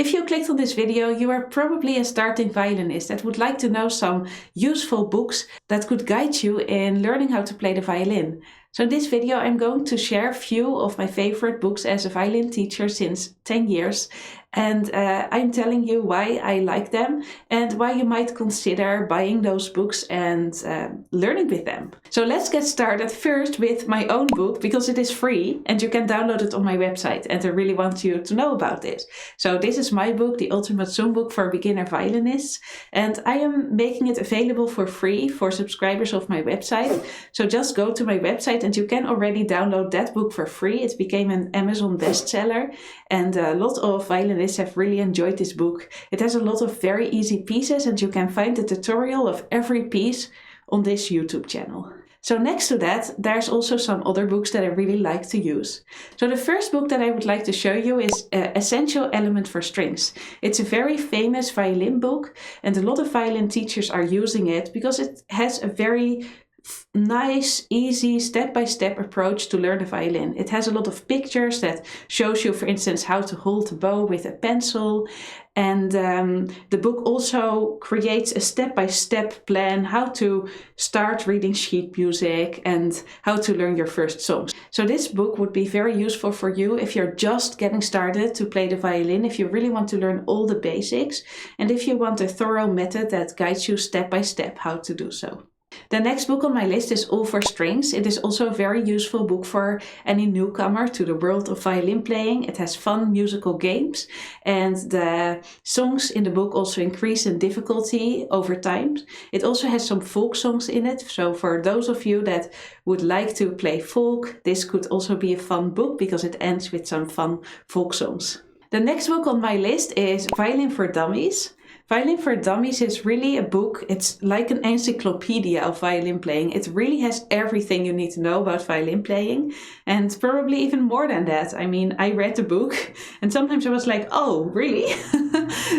If you clicked on this video, you are probably a starting violinist that would like to know some useful books that could guide you in learning how to play the violin. So in this video I'm going to share a few of my favorite books as a violin teacher since 10 years. And I'm telling you why I like them and why you might consider buying those books and learning with them. So let's get started first with my own book, because it is free and you can download it on my website, and I really want you to know about this. So this is my book, The Ultimate Songbook for Beginner Violinists, and I am making it available for free for subscribers of my website. So just go to my website and you can already download that book for free. It became an Amazon bestseller and a lot of violinists have really enjoyed this book. It has a lot of very easy pieces and you can find the tutorial of every piece on this YouTube channel. So next to that, there's also some other books that I really like to use. So the first book that I would like to show you is Essential Element for Strings. It's a very famous violin book and a lot of violin teachers are using it because it has a very nice, easy, step-by-step approach to learn the violin. It has a lot of pictures that shows you, for instance, how to hold the bow with a pencil. And the book also creates a step-by-step plan how to start reading sheet music and how to learn your first songs. So this book would be very useful for you if you're just getting started to play the violin, if you really want to learn all the basics, and if you want a thorough method that guides you step-by-step how to do so. The next book on my list is All for Strings. It is also a very useful book for any newcomer to the world of violin playing. It has fun musical games and the songs in the book also increase in difficulty over time. It also has some folk songs in it. So for those of you that would like to play folk, this could also be a fun book because it ends with some fun folk songs. The next book on my list is Violin for Dummies. Violin for Dummies is really a book. It's like an encyclopedia of violin playing. It really has everything you need to know about violin playing, and probably even more than that. I mean, I read the book and sometimes I was like, oh, really?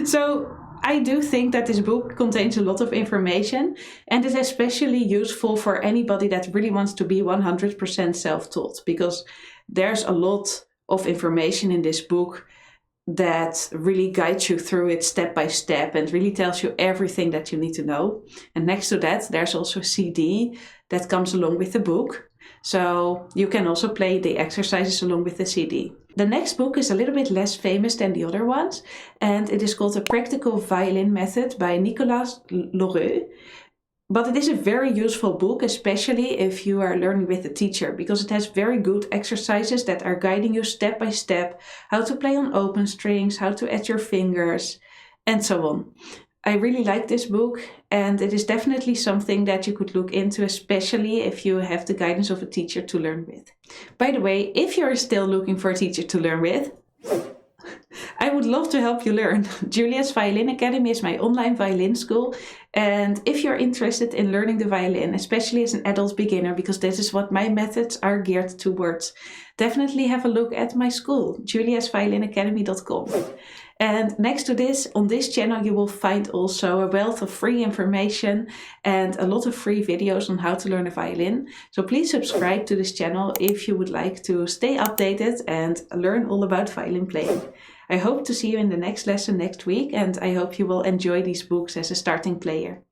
So I do think that this book contains a lot of information and is especially useful for anybody that really wants to be 100% self-taught, because there's a lot of information in this book that really guides you through it step by step and really tells you everything that you need to know. And next to that, there's also a CD that comes along with the book. So you can also play the exercises along with the CD. The next book is a little bit less famous than the other ones, and it is called A Practical Violin Method by Nicolas Lheureux. But it is a very useful book, especially if you are learning with a teacher, because it has very good exercises that are guiding you step by step how to play on open strings, how to add your fingers, and so on. I really like this book, and it is definitely something that you could look into, especially if you have the guidance of a teacher to learn with. By the way, if you're still looking for a teacher to learn with, I would love to help you learn. Julia's Violin Academy is my online violin school, and if you're interested in learning the violin, especially as an adult beginner, because this is what my methods are geared towards, definitely have a look at my school, juliasviolinacademy.com. And next to this, on this channel, you will find also a wealth of free information and a lot of free videos on how to learn a violin. So please subscribe to this channel if you would like to stay updated and learn all about violin playing. I hope to see you in the next lesson next week, and I hope you will enjoy these books as a starting player.